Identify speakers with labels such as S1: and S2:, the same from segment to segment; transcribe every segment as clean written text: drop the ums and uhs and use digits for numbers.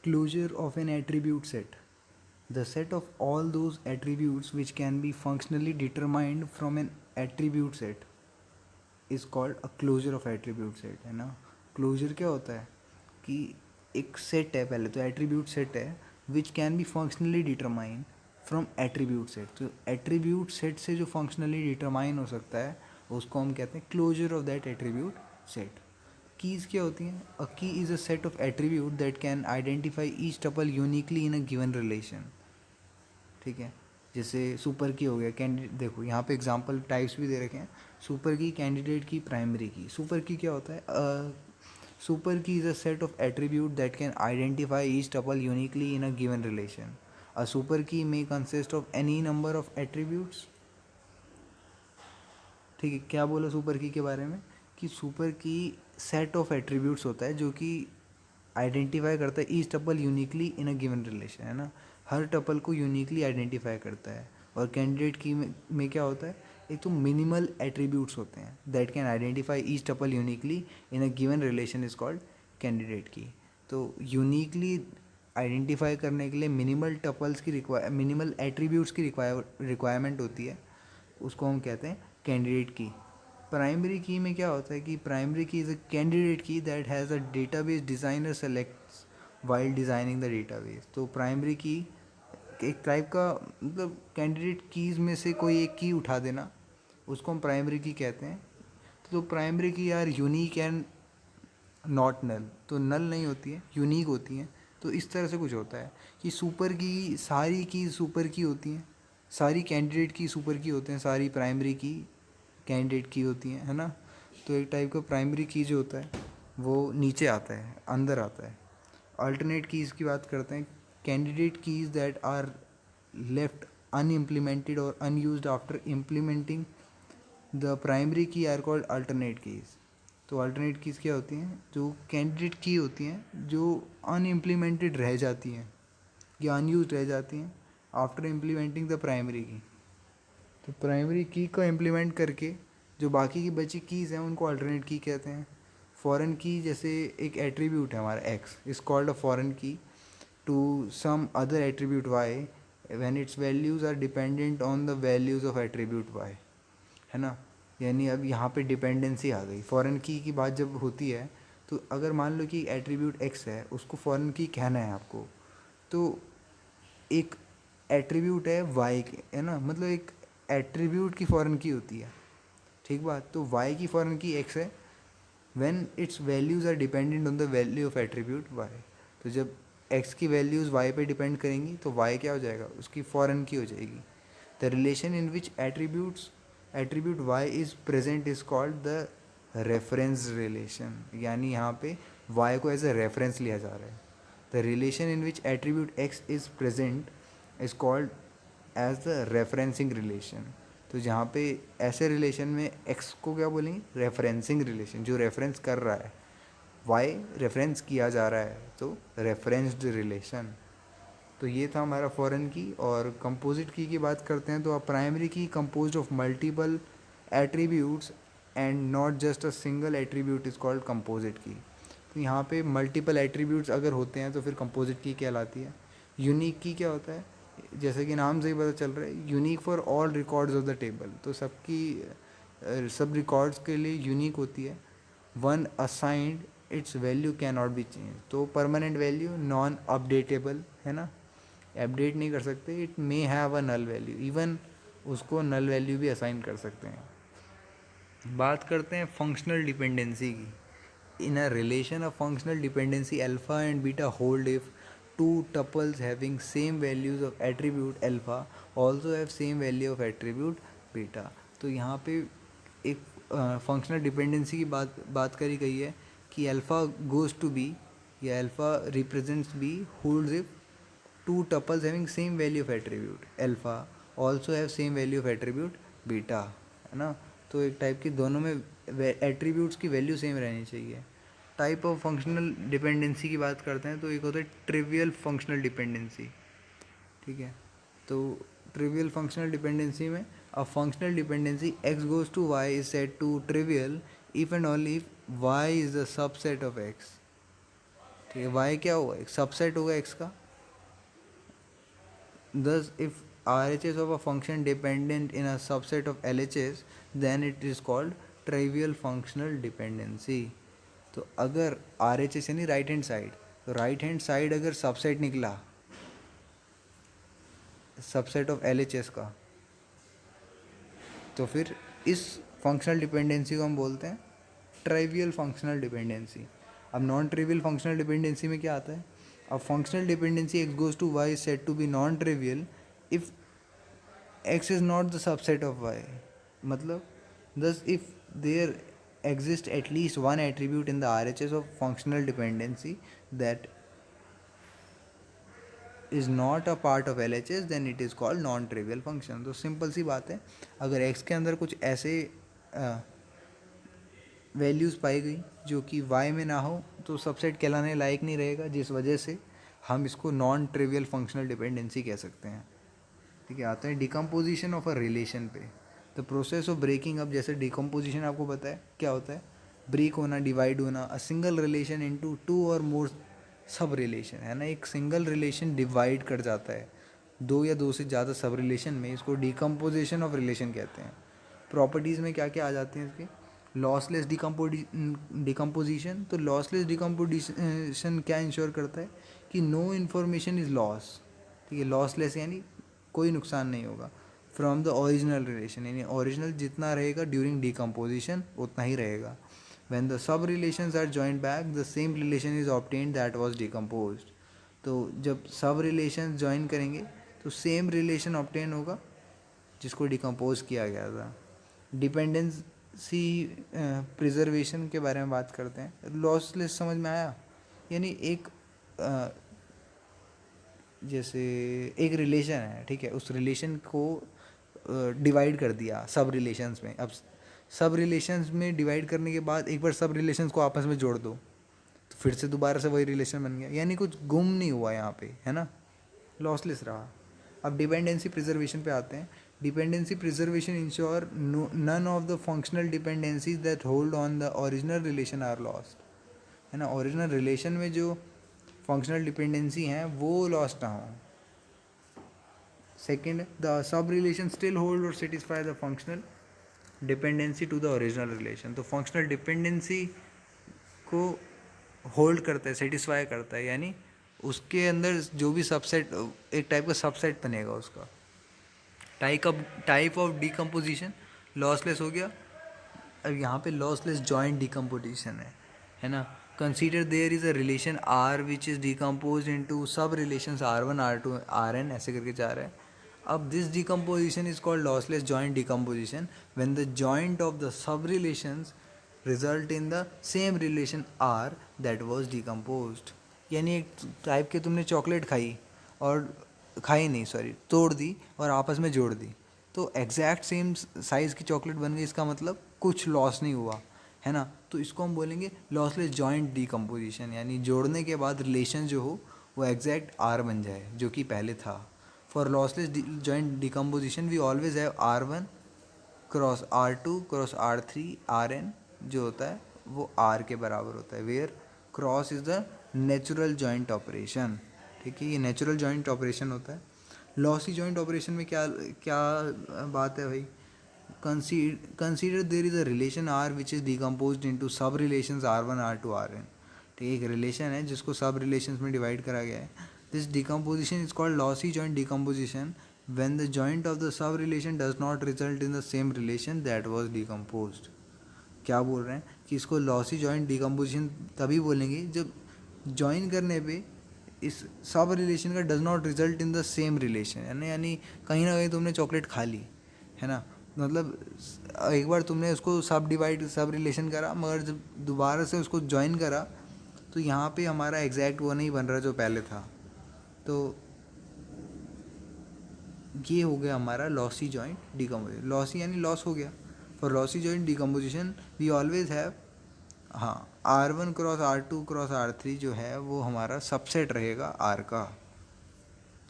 S1: closure of an attribute set. The set of all those attributes which can be functionally determined from an attribute set is called a closure of attribute set, है ना. Closure क्या होता है कि एक set है, पहले तो एट्रीब्यूट सेट है which can be functionally determine from attribute set. तो एट्रीब्यूट सेट से जो फंक्शनली डिटरमाइन हो सकता है उसको हम कहते हैं closure of that attribute set. Keys क्या होती हैं? A key is a set of attribute that can identify each tuple uniquely in a given relation. ठीक है, जैसे सुपर की हो गया कैंडिडेट. देखो यहाँ पे एग्जांपल टाइप्स भी दे रखे हैं. सुपर की, कैंडिडेट की, प्राइमरी की. सुपर की क्या होता है? Super key is a set of attribute that can identify each tuple uniquely in a given relation. A super key may consist of any number of attributes. ठीक है, क्या बोला सुपर की के बारे में कि सुपर की सेट ऑफ एट्रीब्यूट्स होता है जो कि आइडेंटिफाई करता है each tuple uniquely in a given relation, है ना. हर टपल को यूनिकली आइडेंटिफाई करता है. और कैंडिडेट की में क्या होता है? एक तो मिनिमल एट्रीब्यूट्स होते हैं that can identify each tuple uniquely in a given relation is called candidate की. तो यूनिकली आइडेंटिफाई करने के लिए मिनिमल टपल्स की मिनिमल एट्रीब्यूट्स की रिक्वायरमेंट होती है, उसको हम कहते हैं कैंडिडेट की. प्राइमरी की में क्या होता है कि प्राइमरी की इज़ अ कैंडिडेट की that has a database designer selects while designing the database. तो प्राइमरी की एक टाइप का मतलब कैंडिडेट कीज़ में से कोई एक की उठा देना, उसको हम प्राइमरी की कहते हैं. तो प्राइमरी की यार यूनिक एंड नॉट नल, तो नल नहीं होती है, यूनिक होती हैं. तो इस तरह से कुछ होता है कि सुपर की सारी की सुपर की होती हैं, सारी कैंडिडेट की सुपर की होते हैं, सारी प्राइमरी की कैंडिडेट की होती हैं, है ना. तो एक टाइप का प्राइमरी की जो होता है वो नीचे आता है, अंदर आता है. अल्टरनेट कीज़ की बात करते हैं. Candidate keys that are left unimplemented और unused after implementing the primary key are called alternate keys. तो अल्टरनेट कीज़ क्या होती हैं? जो कैंडिडेट की होती हैं जो अनइम्प्लीमेंटेड रह जाती हैं या अनयूज रह जाती हैं आफ्टर इम्प्लीमेंटिंग द प्राइमरी की. तो प्राइमरी की को इम्प्लीमेंट करके जो बाकी की बची कीज़ हैं उनको अल्टरनेट की कहते हैं. फॉरेन की जैसे एक एट्रीब्यूट है हमारा X is called a foreign key to some other attribute Y when its values are dependent on the values of attribute Y, है ना. यानी अब यहाँ पे डिपेंडेंसी आ गई. फॉरेन की बात जब होती है तो अगर मान लो कि एट्रीब्यूट एक्स है उसको फॉरेन की कहना है आपको, तो एक एट्रीब्यूट है वाई के, है ना. मतलब एक एट्रीब्यूट की फॉरेन की होती है, ठीक बात. तो वाई की फॉरेन की एक्स है when its values are dependent on the value of attribute Y. तो जब एक्स की वैल्यूज़ वाई पे डिपेंड करेंगी तो वाई क्या हो जाएगा? उसकी फॉरेन की हो जाएगी. The relation in which attribute Y is present is called the reference relation. यानी यहाँ पे वाई को एज अ रेफरेंस लिया जा रहा है. The relation in which attribute X is present is called as the referencing relation. तो जहाँ पे ऐसे रिलेशन में एक्स को क्या बोलेंगे? रेफरेंसिंग रिलेशन, जो रेफरेंस कर रहा है. वाई रेफरेंस किया जा रहा है तो रेफरेंस्ड रिलेशन. तो ये था हमारा फॉरेन की. और कंपोजिट की बात करते हैं तो अब प्राइमरी की composed of multiple attributes and not just a single attribute is called composite key. तो यहाँ पे मल्टीपल एट्रीब्यूट्स अगर होते हैं तो फिर कंपोजिट की कहलाती है. यूनिक की क्या होता है? जैसे कि नाम से ही पता चल रहा है, unique for all records of the table. तो सब रिकॉर्ड्स के लिए यूनिक होती है. One assigned its value can not be change. तो परमानेंट वैल्यू, नॉन अपडेटेबल, है ना, अपडेट नहीं कर सकते. It may have a null value, even उसको नल वैल्यू भी असाइन कर सकते हैं. बात करते हैं फंक्शनल डिपेंडेंसी की. In a relation of functional dependency, alpha and beta hold if two tuples having same values of attribute alpha also have same value of attribute beta. तो यहाँ पे एक फंक्शनल डिपेंडेंसी की बात करी गई है कि अल्फ़ा गोज़ टू बी या alpha represents B holds if two tuples having same value of attribute alpha also have same value of attribute beta, है ना. तो एक टाइप की दोनों में एट्रीब्यूट्स की वैल्यू सेम रहनी चाहिए. टाइप ऑफ फंक्शनल डिपेंडेंसी की बात करते हैं तो एक होता है ट्रिवियल फंक्शनल डिपेंडेंसी. ठीक है, तो ट्रिवियल फंक्शनल डिपेंडेंसी में a functional dependency X goes to Y is set to trivial if and only if Y is the subset of X. ठीक है, वाई क्या होगा, एक सबसेट होगा एक्स का. Thus, if RHS of a function dependent in a subset of LHS, then it is called trivial functional dependency. तो अगर RHS यानी राइट हैंड साइड, तो राइट हैंड साइड अगर सबसेट निकला सबसेट ऑफ LHS का, तो फिर इस फंक्शनल डिपेंडेंसी को हम बोलते हैं ट्राइवियल फंक्शनल डिपेंडेंसी. अब नॉन ट्रिवियल फंक्शनल डिपेंडेंसी में क्या आता है, अब functional dependency x goes to y is said to be non trivial if x is not the subset of y. मतलब thus if there exists at least one attribute in the RHS of functional dependency that is not a part of LHS, then it is called non trivial function. तो simple सी बात है, अगर x के अंदर कुछ ऐसे values पाई गई जो कि y में ना हो तो सबसेट कहलाने लायक नहीं रहेगा, जिस वजह से हम इसको नॉन ट्रिवियल फंक्शनल डिपेंडेंसी कह सकते हैं. ठीक है, आते हैं डिकम्पोजिशन ऑफ अ रिलेशन पे. The process of breaking up, जैसे डिकम्पोजिशन आपको पता है क्या होता है, ब्रेक होना, डिवाइड होना. A single relation into two और मोर सब रिलेशन, है ना, एक सिंगल रिलेशन डिवाइड कर जाता है दो या दो से ज़्यादा सब रिलेशन में, इसको डिकम्पोजिशन ऑफ रिलेशन कहते हैं. प्रॉपर्टीज़ में क्या क्या आ जाते हैं इसके, लॉसलेस डिकम्पोजिशन. तो लॉसलेस डिकम्पोजिशन क्या इंश्योर करता है कि नो इन्फॉर्मेशन इज़ लॉस. ठीक है, लॉसलेस यानी कोई नुकसान नहीं होगा. फ्रॉम द ओरिजिनल रिलेशन, यानी ओरिजिनल जितना रहेगा ड्यूरिंग डिकम्पोजिशन उतना ही रहेगा. When the sub relations are joined back the same relation is obtained that was decomposed. तो जब सब रिलेशन ज्वाइन करेंगे तो सेम रिलेशन ऑब्टेन होगा जिसको डिकम्पोज किया गया था. डिपेंडेंसी प्रिजर्वेशन के बारे में बात करते हैं. लॉसलेस समझ में आया, यानी एक जैसे एक रिलेशन है, ठीक है, उस रिलेशन को डिवाइड कर दिया सब रिलेशंस में. अब सब रिलेशंस में डिवाइड करने के बाद एक बार सब रिलेशंस को आपस में जोड़ दो तो फिर से दोबारा से वही रिलेशन बन गया, यानी कुछ गुम नहीं हुआ यहाँ पे, है ना, लॉसलेस रहा. अब डिपेंडेंसी प्रिजर्वेशन पे आते हैं. Dependency preservation ensure none of the functional dependencies that hold on the original relation are lost. है ना, ओरिजिनल रिलेशन में जो फंक्शनल डिपेंडेंसी हैं वो लॉस्ट ना हो. Second, the sub relation still hold और satisfy the functional dependency to the original relation. तो फंक्शनल डिपेंडेंसी को होल्ड करता है, सेटिस्फाई करता है, यानी उसके अंदर जो भी सबसेट, एक टाइप का सबसेट बनेगा उसका. टाइप ऑफ डिकम्पोजिशन लॉसलेस हो गया. अब यहाँ पे लॉसलेस जॉइंट डिकम्पोजिशन है ना. Consider there is a relation R which is decompose into sub relations R1 R2 Rn ऐसे करके जा रहा है. अब this decomposition is called lossless joint decomposition when the joint of the sub relations result in the same relation R that was decomposed. यानी एक type के तुमने चॉकलेट खाई और खाई नहीं सॉरी तोड़ दी और आपस में जोड़ दी तो एग्जैक्ट सेम साइज़ की चॉकलेट बन गई. इसका मतलब कुछ लॉस नहीं हुआ, है ना. तो इसको हम बोलेंगे लॉसलेस जॉइंट डिकम्पोजिशन, यानी जोड़ने के बाद रिलेशन जो हो वो एग्जैक्ट R बन जाए जो कि पहले था. For lossless joint decomposition we always have R1 cross R2 cross R3 Rn जो होता है वो R के बराबर होता है, where cross is the natural joint operation. ठीक है, ये नेचुरल जॉइंट ऑपरेशन होता है. लॉसी जॉइंट ऑपरेशन में क्या क्या बात है भाई, consider there is a relation R which is decomposed into sub relations R1 R2 Rn. ठीक है, एक रिलेशन है जिसको सब रिलेशंस में डिवाइड करा गया है. This decomposition is called lossy joint decomposition when the joint of the sub relation does not result in the same relation that was decomposed. क्या बोल रहे हैं कि इसको लॉसी जॉइंट डिकम्पोजिशन तभी बोलेंगे जब जॉइन करने पे इस सब रिलेशन का does not result in the same relation, है ना. यानी कहीं ना कहीं तुमने चॉकलेट खा ली, है ना, मतलब एक बार तुमने उसको सब डिवाइड सब रिलेशन करा मगर जब दोबारा से उसको ज्वाइन करा तो यहाँ पे हमारा एग्जैक्ट वो नहीं बन रहा जो पहले था. तो ये हो गया हमारा लॉसी जॉइंट डिकम्पोजिशन. लॉसी यानी लॉस हो गया. For lossy joint decomposition we always have, हाँ, R1 cross R2 cross R3 जो है वो हमारा सबसेट रहेगा R का,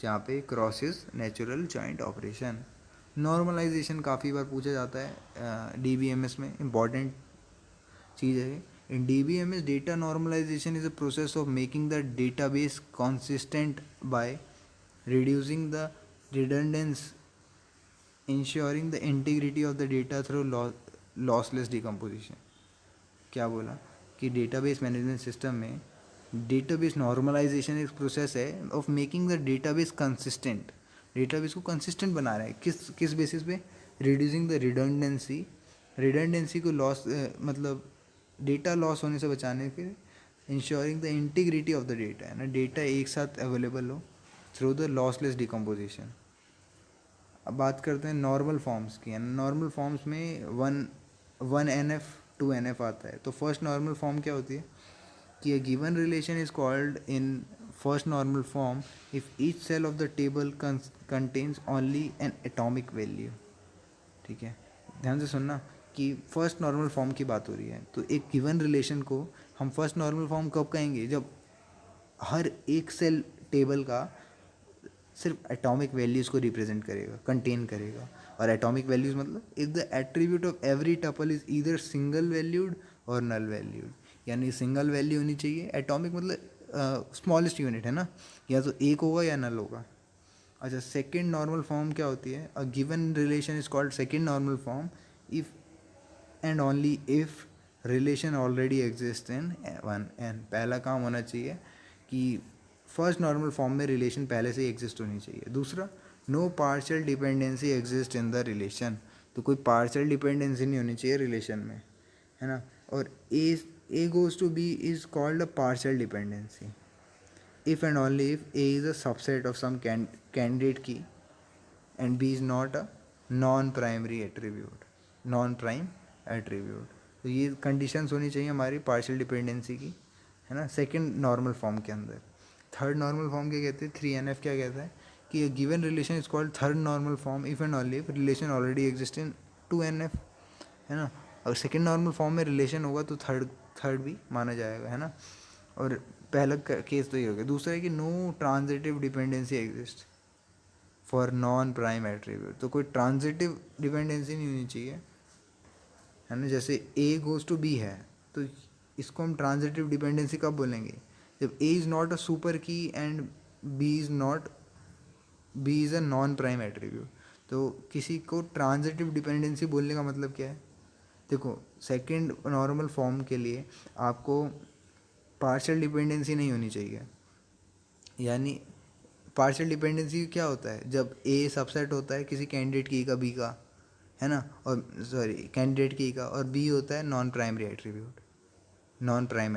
S1: जहाँ पे cross is natural joint operation. Normalisation काफ़ी बार पूछा जाता है DBMS में, इम्पॉर्टेंट चीज़ है In DBMS, data normalization is a process of making the database consistent by reducing the redundancy, ensuring the integrity of the data through lossless decomposition. क्या बोला कि डेटाबेस मैनेजमेंट सिस्टम में डेटाबेस नॉर्मलाइजेशन एक process है of making the database consistent. Database को consistent बना रहा है किस बेसिस पे? रिड्यूसिंग द रिडंडेंसी को लॉस मतलब डेटा लॉस होने से बचाने के, ensuring the integrity of the data, है ना, डेटा एक साथ अवेलेबल हो थ्रू द लॉसलेस डिकम्पोजिशन. अब बात करते हैं नॉर्मल फॉर्म्स की. नॉर्मल फॉर्म्स में 1NF 2NF आता है. तो फर्स्ट नॉर्मल फॉर्म क्या होती है कि a given relation is called in first normal form if each cell of the table contains only an atomic value. ठीक है, ध्यान से सुनना कि फर्स्ट नॉर्मल फॉर्म की बात हो रही है. तो एक गिवन रिलेशन को हम फर्स्ट नॉर्मल फॉर्म कब कहेंगे? जब हर एक सेल टेबल का सिर्फ एटॉमिक वैल्यूज़ को रिप्रेजेंट करेगा, कंटेन करेगा. और एटॉमिक वैल्यूज़ मतलब if the attribute of every tuple is either single valued और नल वैल्यूड. यानी सिंगल वैल्यू होनी चाहिए. एटॉमिक मतलब स्मॉलेस्ट यूनिट है ना, या तो एक होगा या नल होगा. अच्छा, सेकेंड नॉर्मल फॉर्म क्या होती है? A given relation is called second normal form if and only if relation already exist in 1n. पहला काम होना चाहिए कि फर्स्ट नॉर्मल फॉर्म में रिलेशन पहले से ही एग्जिस्ट होनी चाहिए. दूसरा, no partial dependency exist in the relation. तो कोई पार्शियल डिपेंडेंसी नहीं होनी चाहिए रिलेशन में, है ना. और A goes to B is called a partial dependency if and only if A is a subset of some candidate key and B is not a non-primary attribute. तो ये conditions होनी चाहिए हमारी पार्शियल डिपेंडेंसी की, है ना, second normal form के अंदर. थर्ड नॉर्मल फॉर्म क्या कहते हैं? 3NF क्या कहता है कि given relation is called third normal form if and only if relation already exist in 2NF, है ना. अगर सेकंड नॉर्मल फॉर्म में रिलेशन होगा तो थर्ड भी माना जाएगा, है ना. और पहला केस तो ये हो गया. दूसरा है कि no transitive dependency exist for non prime attribute. तो कोई ट्रांजिटिव डिपेंडेंसी नहीं होनी चाहिए, है ना. जैसे ए गोज़ टू बी है तो इसको हम ट्रांजिटिव डिपेंडेंसी कब बोलेंगे? जब A is not a super key and B is a non prime attribute. तो किसी को ट्रांजिटिव डिपेंडेंसी बोलने का मतलब क्या है? देखो, सेकंड नॉर्मल फॉर्म के लिए आपको पार्शियल डिपेंडेंसी नहीं होनी चाहिए. यानी पार्शियल डिपेंडेंसी क्या होता है? जब ए सबसेट होता है किसी कैंडिडेट की का बी का, है ना, और सॉरी कैंडिडेट की का, और बी होता है नॉन प्राइम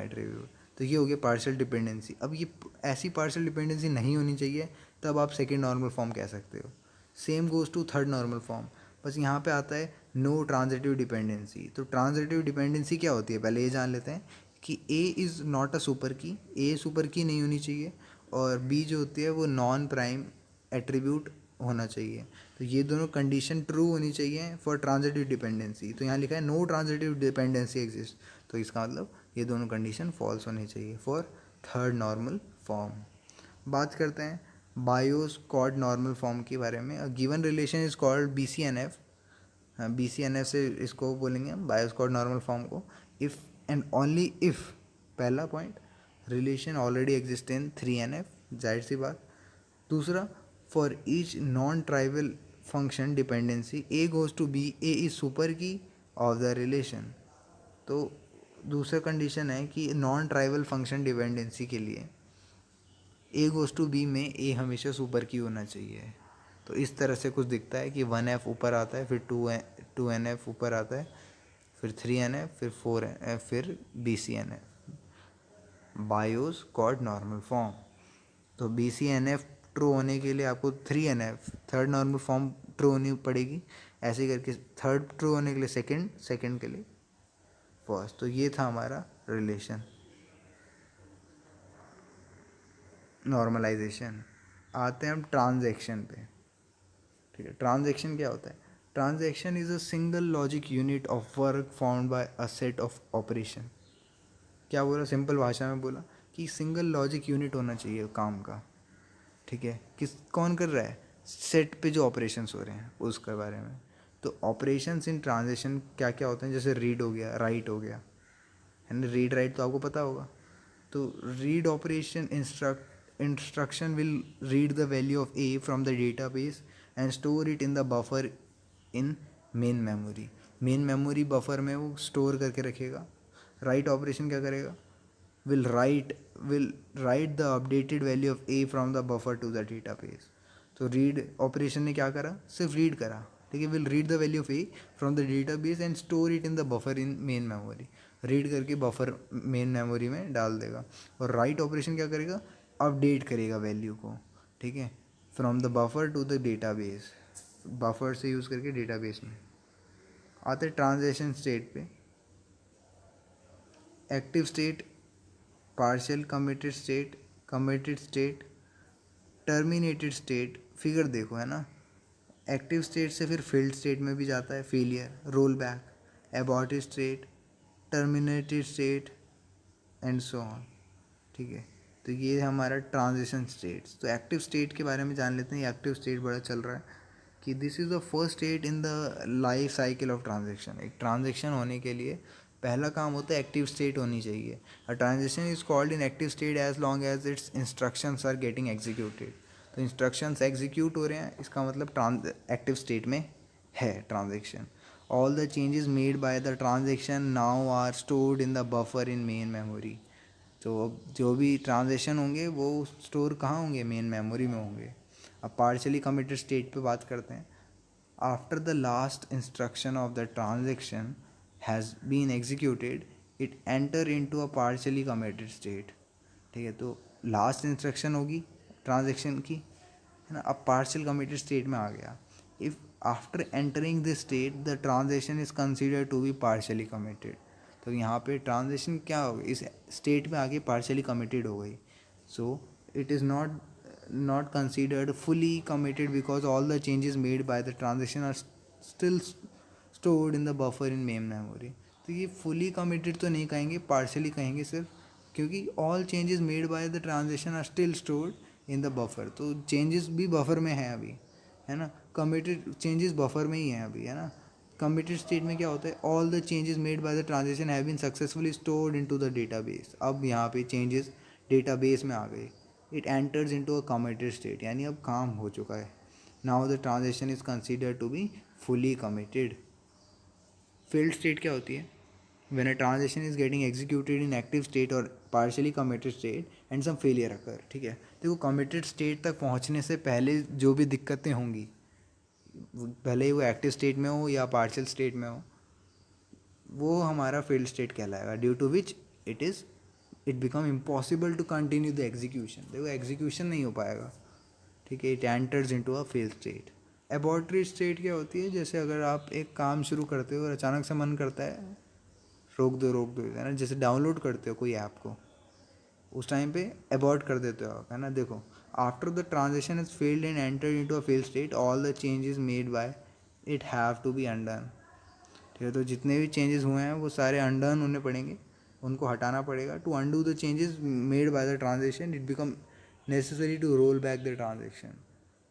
S1: एट्रीब्यूट. तो ये हो गया पार्शियल डिपेंडेंसी. अब ये ऐसी पार्शियल डिपेंडेंसी नहीं होनी चाहिए, तब आप सेकेंड नॉर्मल फॉर्म कह सकते हो. Same goes to third normal form. बस यहाँ पे आता है नो ट्रांजिटिव डिपेंडेंसी. तो ट्रांजिटिव डिपेंडेंसी क्या होती है पहले ये जान लेते हैं कि A is not a super key. A super की नहीं होनी चाहिए और बी जो होती है वो नॉन प्राइम एट्रीब्यूट होना चाहिए. तो ये दोनों कंडीशन ट्रू होनी चाहिए फॉर ट्रांजिटिव डिपेंडेंसी. तो यहाँ लिखा है नो ट्रांजिटिव डिपेंडेंसी एग्जिस्ट. तो इसका मतलब ये दोनों कंडीशन फॉल्स होनी चाहिए फॉर थर्ड नॉर्मल फॉर्म. बात करते हैं बायोस कॉर्ड नॉर्मल फॉर्म के बारे में. Given relation is called BCNF. BCNF से इसको बोलेंगे हम बायोस कॉर्ड नॉर्मल फॉर्म को. इफ़ एंड ओनली इफ़, पहला point, relation already exist in 3NF, जाहिर सी बात. दूसरा, for each non trivial function dependency A goes to B, A is super key of the relation. तो दूसरा condition है कि नॉन ट्राइवल फंक्शन डिपेंडेंसी के लिए ए गोज़ टू बी में ए हमेशा सुपर की होना चाहिए. तो इस तरह से कुछ दिखता है कि 1F ऊपर आता है, फिर 2NF ऊपर आता है, फिर 3NF, फिर 4NF, फिर BCNF. Boyce Codd normal form. तो BCNF ट्रू होने के लिए आपको 3NF third normal form true होनी पड़ेगी. ऐसे करके थर्ड ट्रू होने के लिए सेकंड के लिए फर्स्ट. तो ये था हमारा रिलेशन नॉर्मलाइजेशन. आते हैं हम ट्रांजैक्शन पे. ठीक है, ट्रांजैक्शन क्या होता है? Transaction is a single logic unit of work found by a set of operation. क्या बोला? सिंपल भाषा में बोला कि सिंगल लॉजिक यूनिट होना चाहिए काम का. ठीक है, कौन कर रहा है? सेट पे जो ऑपरेशंस हो रहे हैं उसके बारे में. तो ऑपरेशंस इन ट्रांजैक्शन क्या क्या होते हैं? जैसे रीड हो गया, राइट हो गया, एंड रीड राइट तो आपको पता होगा। तो read operation instruction will read the value of A from the database and store it in the buffer in main memory. Main memory buffer में वो स्टोर करके रखेगा। राइट ऑपरेशन क्या करेगा, will write the updated value of a from the buffer to the database। तो read operation ने क्या करा, सिर्फ रीड करा, ठीक है। Will read the value of A from the database and store it in the buffer in main memory. Read करके buffer main memory में डाल देगा। और राइट ऑपरेशन क्या करेगा, अपडेट करेगा वैल्यू को, ठीक है, from the buffer to the database. Buffer से यूज़ करके डेटाबेस में आते। ट्रांजेक्शन स्टेट पे active state, partial committed state, terminated state. Figure देखो, है ना। एक्टिव स्टेट से फिर फेल्ड स्टेट में भी जाता है, failure, roll back, aborted state, terminated state and so on, ठीक है। तो ये हमारा ट्रांजिशन स्टेट्स। तो एक्टिव स्टेट के बारे में जान लेते हैं। एक्टिव स्टेट बड़ा चल रहा है कि this is the first state in the life cycle of transaction. एक ट्रांजेक्शन होने के लिए पहला काम होता है एक्टिव स्टेट होनी चाहिए। A transaction is called in active state as long as its instructions are getting executed. तो इंस्ट्रक्शंस एग्जीक्यूट हो रहे हैं, इसका मतलब एक्टिव स्टेट में है transaction. All the changes made by the transaction now are stored in the buffer in main memory. तो अब जो भी ट्रांजेक्शन होंगे वो स्टोर कहाँ होंगे, मेन मेमोरी में होंगे। अब पार्शियली कमिटेड स्टेट पे बात करते हैं। After the last instruction of the transaction has been executed it enter into a partially committed state, ठीक है। तो लास्ट इंस्ट्रक्शन होगी ट्रांजेक्शन की, है ना। अब पार्शियल कमिटेड स्टेट में आ गया। If after entering this state the transaction is considered to be partially committed. तो यहाँ पे ट्रांजेक्शन क्या हो गई, इस स्टेट में आगे पार्शियली कमिटेड हो गई। So it is not considered fully committed because all the changes made by the transaction are still stored in the buffer in main memory। तो ये fully committed तो नहीं कहेंगे, partially कहेंगे सिर्फ, क्योंकि all changes made by the transaction are still stored in the buffer। तो changes भी buffer में हैं अभी, है ना। committed changes buffer में ही हैं अभी, है ना। committed state में क्या होता है, all the changes made by the transaction have been successfully stored into the database। अब यहाँ पे changes database में आ गए। It enters into a committed state, यानी अब काम हो चुका है। Now the transaction is considered to be fully committed. Failed state क्या होती है, when a transaction is getting executed in active state और partially committed state and some failure occur, ठीक है। देखो कमिटेड स्टेट तक पहुंचने से पहले जो भी दिक्कतें होंगी, भले ही वो एक्टिव स्टेट में हो या पार्शियल स्टेट में हो, वो हमारा फेल्ड स्टेट कहलाएगा। Due to which it become impossible to continue the execution. देखो एग्जीक्यूशन नहीं हो पाएगा, ठीक है। It enters into a failed state. Aborted state क्या होती है, जैसे अगर आप एक काम शुरू करते हो और अचानक से मन करता है रोक दो, है ना। जैसे डाउनलोड करते हो कोई ऐप को, उस टाइम पे अबॉर्ट कर देते हो आप, है ना। देखो after the transaction is failed and entered into a failed state all the changes made by it have to be undone, ठीक है। तो जितने भी चेंजेस हुए हैं वो सारे अनडन होने पड़ेंगे, उनको हटाना पड़ेगा। To undo the changes made by the transaction it become necessary to roll back the transaction.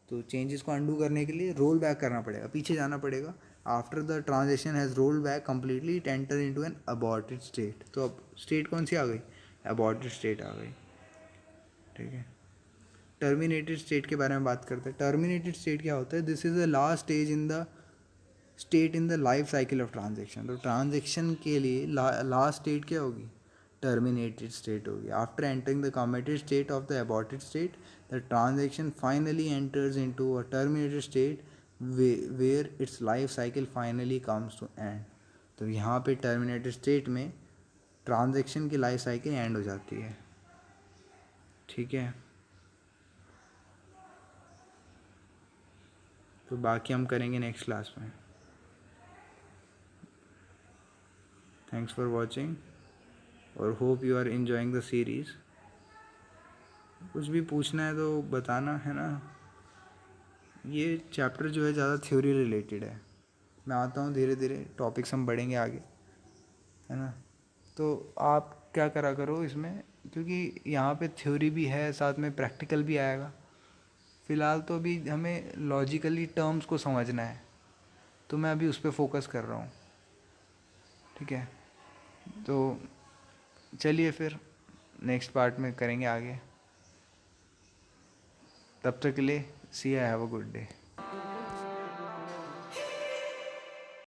S1: तो चेंजेस को अनडू करने के लिए रोल बैक करना पड़ेगा, पीछे जाना पड़ेगा। After the transaction has roll back completely it enter into an aborted state. तो अब स्टेट कौन सी आ गई, अबॉर्टेड स्टेट आ गई, ठीक है। टर्मिनेटेड स्टेट के बारे में बात करते हैं। टर्मिनेटेड स्टेट क्या होता है, this is the last stage in the state in the life cycle of transaction. तो ट्रांजेक्शन के लिए लास्ट स्टेट क्या होगी, टर्मिनेटेड स्टेट होगी। After entering the committed state of the aborted state the transaction finally enters into a terminated state where its life cycle finally comes to end. तो यहाँ पे terminated state में transaction की life cycle end हो जाती है, ठीक है। तो बाकी हम करेंगे नेक्स्ट क्लास में। थैंक्स फॉर वॉचिंग और hope you are enjoying the series. कुछ भी पूछना है तो बताना, है ना। ये चैप्टर जो है ज़्यादा थ्योरी रिलेटेड है। मैं आता हूँ धीरे धीरे, टॉपिक्स हम बढ़ेंगे आगे, है ना। तो आप क्या करा करो इसमें, क्योंकि यहाँ पे थ्योरी भी है, साथ में प्रैक्टिकल भी आएगा। फ़िलहाल तो अभी हमें लॉजिकली टर्म्स को समझना है, तो मैं अभी उस पर फोकस कर रहा हूँ, ठीक है। तो चलिए फिर नेक्स्ट पार्ट में करेंगे आगे। तब तक के लिए सी, हैव अ गुड डे।